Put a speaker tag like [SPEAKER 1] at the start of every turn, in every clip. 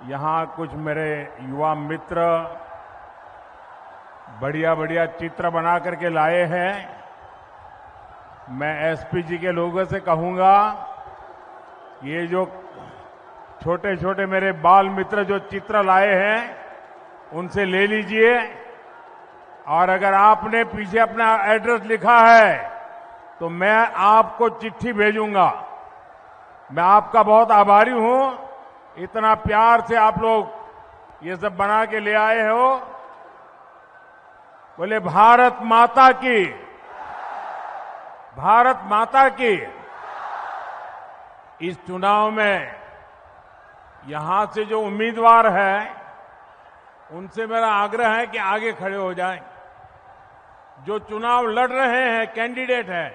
[SPEAKER 1] यहाँ कुछ मेरे युवा मित्र बढ़िया बढ़िया चित्र बना करके लाए हैं। मैं एसपीजी के लोगों से कहूंगा, ये जो छोटे छोटे मेरे बाल मित्र जो चित्र लाए हैं उनसे ले लीजिए, और अगर आपने पीछे अपना एड्रेस लिखा है तो मैं आपको चिट्ठी भेजूंगा। मैं आपका बहुत आभारी हूं, इतना प्यार से आप लोग ये सब बना के ले आए हो। बोले भारत माता की, भारत माता की। इस चुनाव में यहां से जो उम्मीदवार है उनसे मेरा आग्रह है कि आगे खड़े हो जाएं। जो चुनाव लड़ रहे हैं कैंडिडेट है,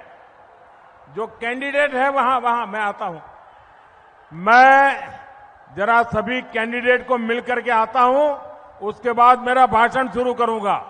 [SPEAKER 1] जो कैंडिडेट है वहां मैं आता हूं। मैं जरा सभी कैंडिडेट को मिलकर के आता हूं, उसके बाद मेरा भाषण शुरू करूंगा।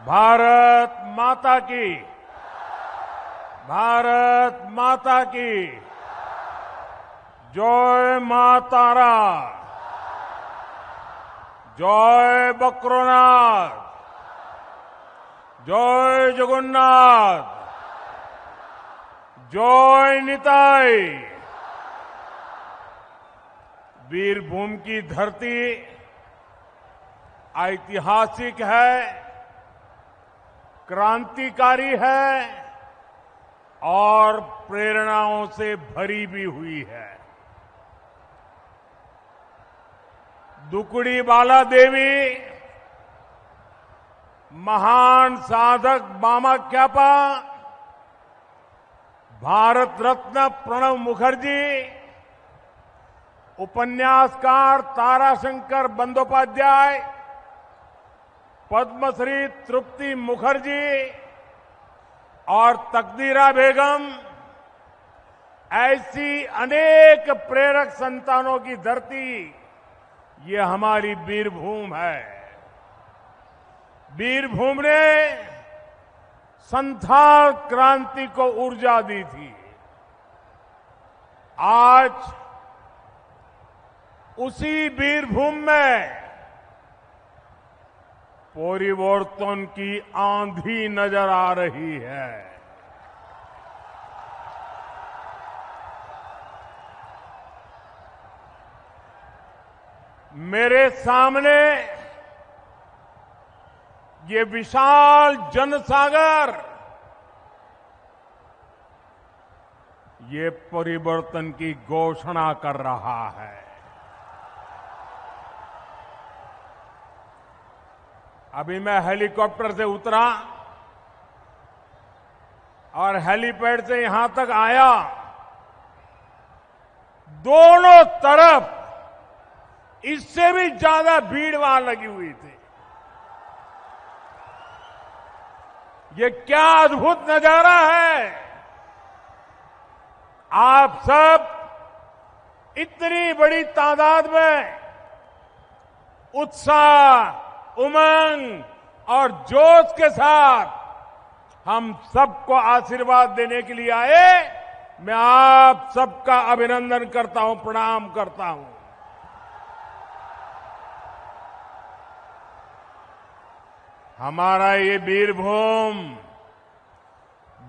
[SPEAKER 1] भारत माता की, भारत माता की। जय मां तारा, जय बक्रोनाथ, जय जगन्नाथ, जय निताई। वीरभूमि की धरती ऐतिहासिक है, क्रांतिकारी है और प्रेरणाओं से भरी भी हुई है। दुकुड़ी बाला देवी, महान साधक मामाक्यापा, भारत रत्न प्रणब मुखर्जी, उपन्यासकार ताराशंकर बंदोपाध्याय, पद्मश्री तृप्ति मुखर्जी और तकदीरा बेगम, ऐसी अनेक प्रेरक संतानों की धरती ये हमारी वीरभूमि है। वीरभूमि ने संथाल क्रांति को ऊर्जा दी थी। आज उसी वीरभूमि में परिवर्तन की आंधी नजर आ रही है। मेरे सामने ये विशाल जनसागर, ये परिवर्तन की घोषणा कर रहा है। अभी मैं हेलीकॉप्टर से उतरा और हेलीपैड से यहां तक आया, दोनों तरफ इससे भी ज्यादा भीड़ वहां लगी हुई थी। ये क्या अद्भुत नजारा है। आप सब इतनी बड़ी तादाद में उत्साह, उमंग और जोश के साथ हम सबको आशीर्वाद देने के लिए आए। मैं आप सबका अभिनंदन करता हूं, प्रणाम करता हूं। हमारा ये वीरभूमि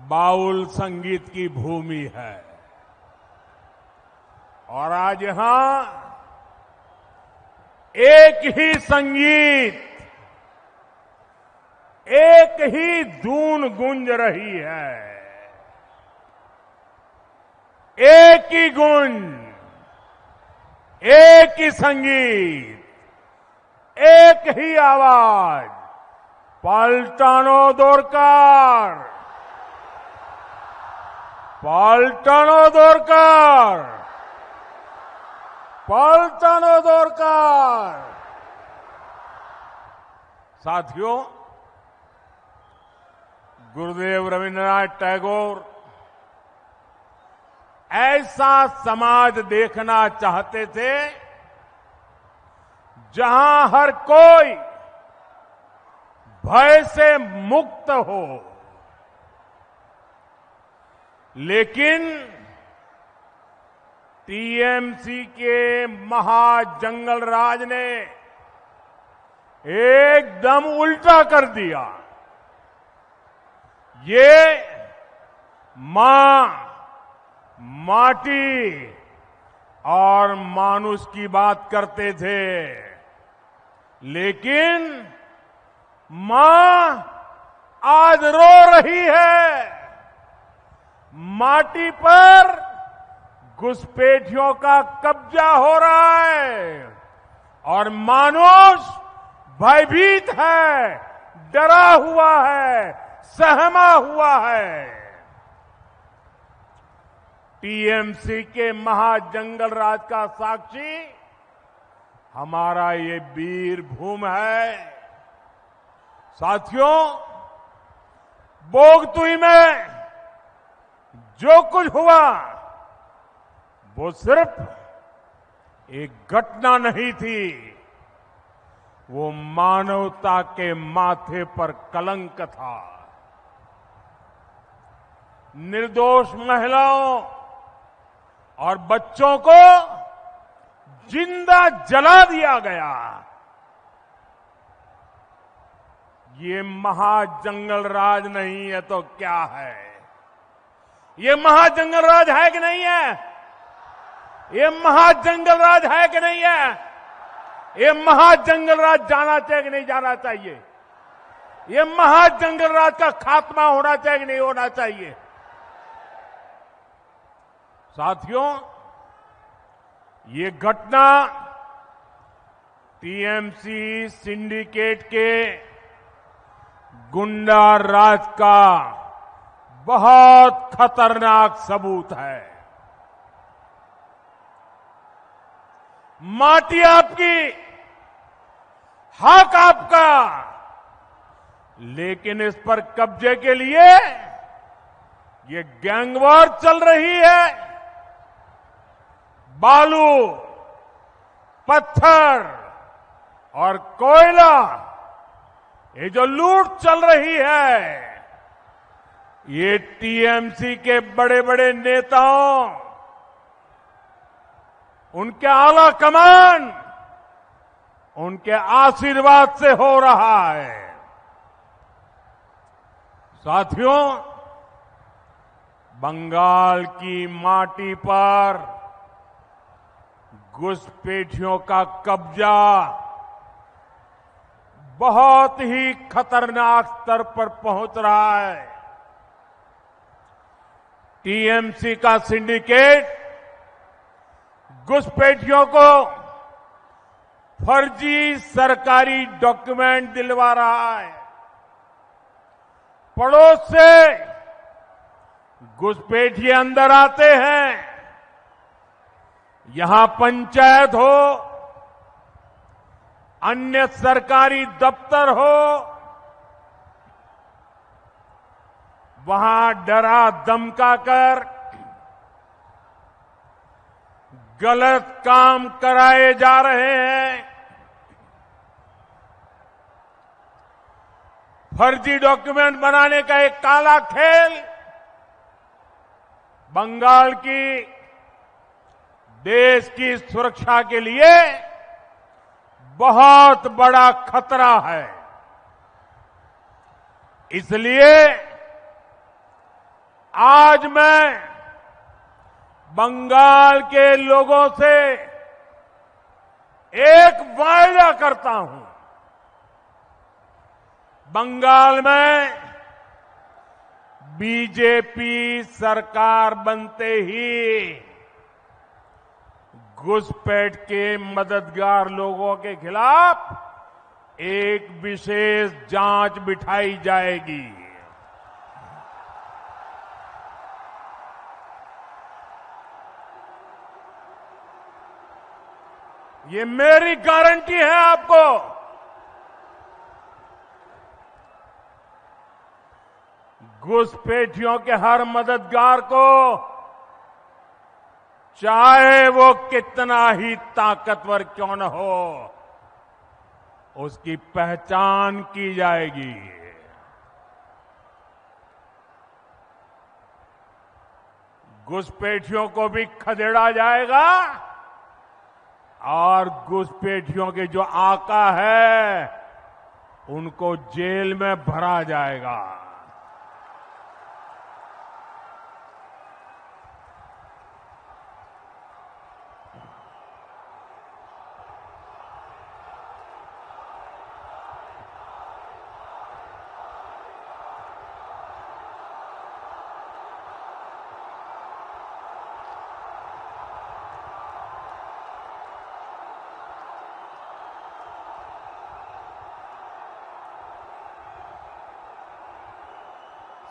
[SPEAKER 1] बाउल संगीत की भूमि है और आज यहां एक ही संगीत, एक ही धून गूंज रही है। एक ही गुंज, एक ही संगीत, एक ही आवाज। पलटानो दरकार, पलटनो दोरकर, पलटनो दोरकर। साथियों, गुरुदेव रविन्द्रनाथ टैगोर ऐसा समाज देखना चाहते थे जहां हर कोई भय से मुक्त हो। लेकिन टीएमसी के महाजंगल राज ने एकदम उल्टा कर दिया। ये मां, माटी और मानुष की बात करते थे, लेकिन मां आज रो रही है। माटी पर घुसपैठियों का कब्जा हो रहा है और मानुष भयभीत है, डरा हुआ है, सहमा हुआ है। टीएमसी के महाजंगल राज का साक्षी हमारा ये वीर भूमि है। साथियों, बोगतुई में जो कुछ हुआ वो सिर्फ एक घटना नहीं थी, वो मानवता के माथे पर कलंक था। निर्दोष महिलाओं और बच्चों को जिंदा जला दिया गया। ये महाजंगल राज नहीं है तो क्या है? ये महाजंगल राज है कि नहीं है? ये महाजंगल राज है कि नहीं है? ये महाजंगल राज जाना चाहिए कि नहीं जाना चाहिए? ये महाजंगल राज का खात्मा होना चाहिए कि नहीं होना चाहिए? साथियों, ये घटना टीएमसी सिंडिकेट के गुंडा राज का बहुत खतरनाक सबूत है। माटी आपकी, हक आपका, लेकिन इस पर कब्जे के लिए ये गैंगवॉर चल रही है। बालू, पत्थर और कोयला, ये जो लूट चल रही है, ये टीएमसी के बड़े बड़े नेताओं, उनके आला कमान, उनके आशीर्वाद से हो रहा है। साथियों, बंगाल की माटी पर घुसपैठियों का कब्जा बहुत ही खतरनाक स्तर पर पहुंच रहा है। टीएमसी का सिंडिकेट घुसपैठियों को फर्जी सरकारी डॉक्यूमेंट दिलवा रहा है। पड़ोस से घुसपैठिए अंदर आते हैं, यहां पंचायत हो, अन्य सरकारी दफ्तर हो, वहां डरा धमका कर गलत काम कराए जा रहे हैं। फर्जी डॉक्यूमेंट बनाने का एक काला खेल बंगाल की देश की सुरक्षा के लिए बहुत बड़ा खतरा है। इसलिए आज मैं बंगाल के लोगों से एक वायदा करता हूं। बंगाल में बीजेपी सरकार बनते ही घुसपैठ के मददगार लोगों के खिलाफ एक विशेष जांच बिठाई जाएगी। ये मेरी गारंटी है आपको। घुसपैठियों के हर मददगार को, चाहे वो कितना ही ताकतवर क्यों न हो, उसकी पहचान की जाएगी। घुसपैठियों को भी खदेड़ा जाएगा और घुसपैठियों के जो आका है उनको जेल में भरा जाएगा।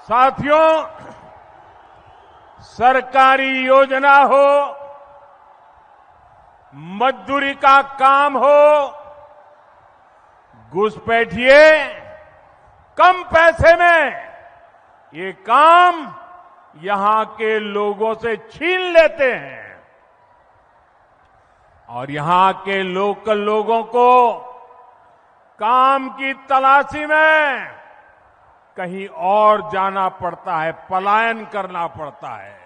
[SPEAKER 1] साथियों, सरकारी योजना हो, मजदूरी का काम हो, घुसपैठिए कम पैसे में ये काम यहां के लोगों से छीन लेते हैं और यहां के लोकल लोगों को काम की तलाशी में कहीं और जाना पड़ता है, पलायन करना पड़ता है।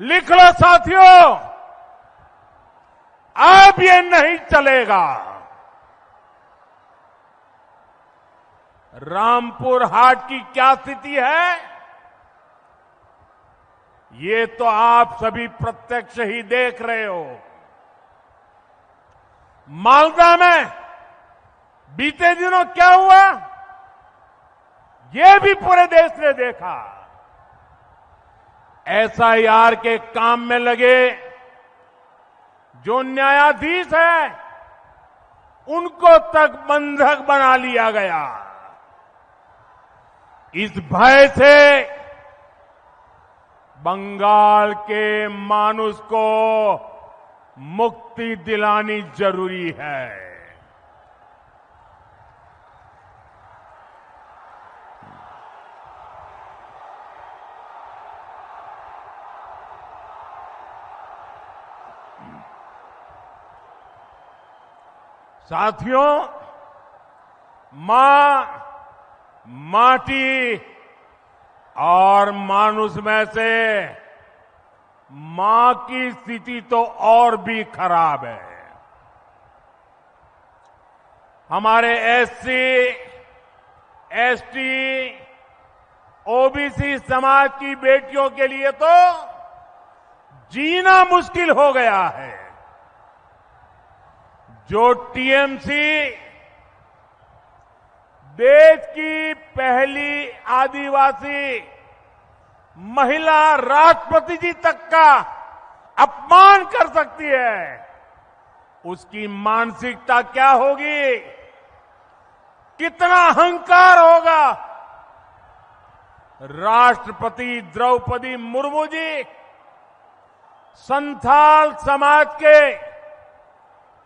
[SPEAKER 1] लिख लो साथियों, अब ये नहीं चलेगा। रामपुर हाट की क्या स्थिति है, ये तो आप सभी प्रत्यक्ष ही देख रहे हो। मालदा में बीते दिनों क्या हुआ, ये भी पूरे देश ने देखा। एसआईआर के काम में लगे जो न्यायाधीश है, उनको तक बंधक बना लिया गया। इस भय से बंगाल के मानुष को मुक्ति दिलानी जरूरी है। साथियों, मां, माटी और मानुष में से मां की स्थिति तो और भी खराब है। हमारे एससी, एसटी, ओबीसी समाज की बेटियों के लिए तो जीना मुश्किल हो गया है। जो टीएमसी देश की पहली आदिवासी महिला राष्ट्रपति जी तक का अपमान कर सकती है, उसकी मानसिकता क्या होगी, कितना अहंकार होगा। राष्ट्रपति द्रौपदी मुर्मू जी संथाल समाज के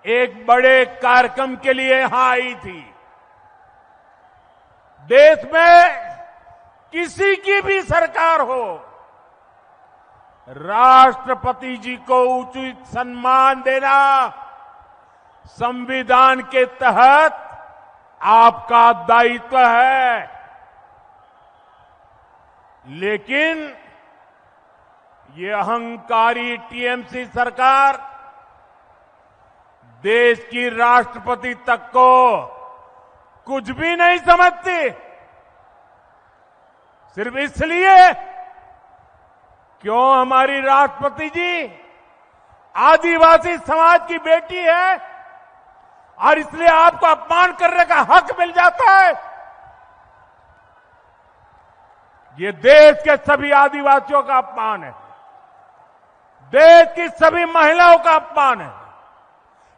[SPEAKER 1] एक बड़े कार्यक्रम के लिए यहां आई थी। देश में किसी की भी सरकार हो, राष्ट्रपति जी को उचित सम्मान देना संविधान के तहत आपका दायित्व है। लेकिन ये अहंकारी टीएमसी सरकार देश की राष्ट्रपति तक को कुछ भी नहीं समझती, सिर्फ इसलिए क्यों हमारी राष्ट्रपति जी आदिवासी समाज की बेटी है और इसलिए आपको अपमान करने का हक मिल जाता है। ये देश के सभी आदिवासियों का अपमान है, देश की सभी महिलाओं का अपमान है,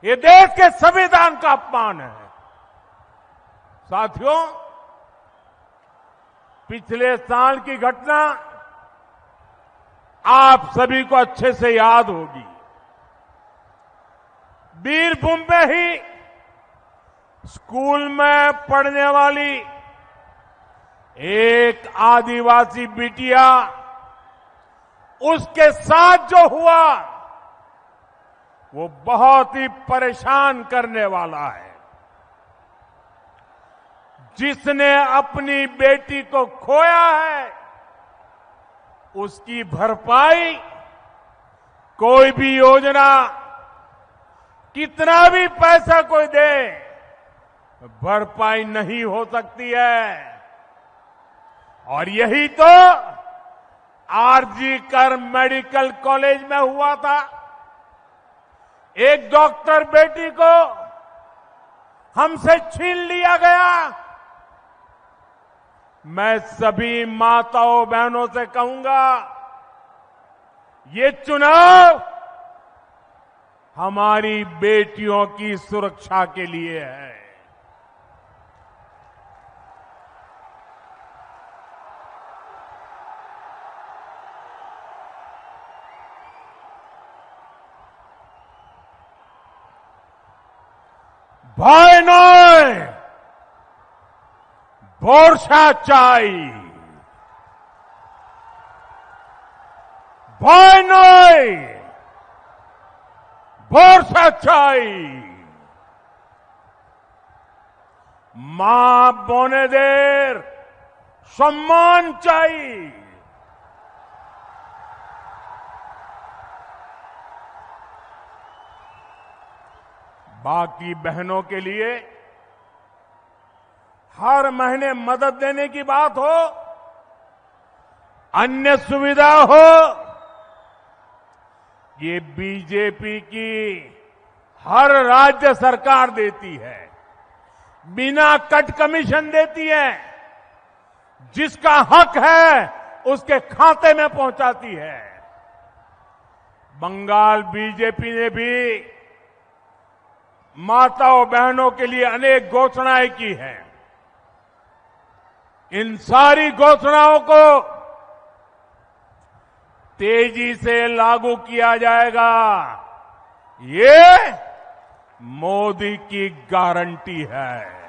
[SPEAKER 1] ये देश के संविधान का अपमान है। साथियों, पिछले साल की घटना आप सभी को अच्छे से याद होगी। बीरभूम में ही स्कूल में पढ़ने वाली एक आदिवासी बिटिया, उसके साथ जो हुआ वो बहुत ही परेशान करने वाला है। जिसने अपनी बेटी को खोया है उसकी भरपाई कोई भी योजना, कितना भी पैसा कोई दे, भरपाई नहीं हो सकती है। और यही तो आरजी कर मेडिकल कॉलेज में हुआ था। एक डॉक्टर बेटी को हमसे छीन लिया गया। मैं सभी माताओं बहनों से कहूंगा, ये चुनाव हमारी बेटियों की सुरक्षा के लिए है। ভয় নয়, ভরসা চাই। ভয় নয়, ভরসা চাই। মা বোনেদের সম্মান চাই। बाकी बहनों के लिए हर महीने मदद देने की बात हो, अन्य सुविधा हो, ये बीजेपी की हर राज्य सरकार देती है, बिना कट कमीशन देती है। जिसका हक है उसके खाते में पहुंचाती है। बंगाल बीजेपी ने भी माताओं बहनों के लिए अनेक घोषणाएं की हैं। इन सारी घोषणाओं को तेजी से लागू किया जाएगा, ये मोदी की गारंटी है।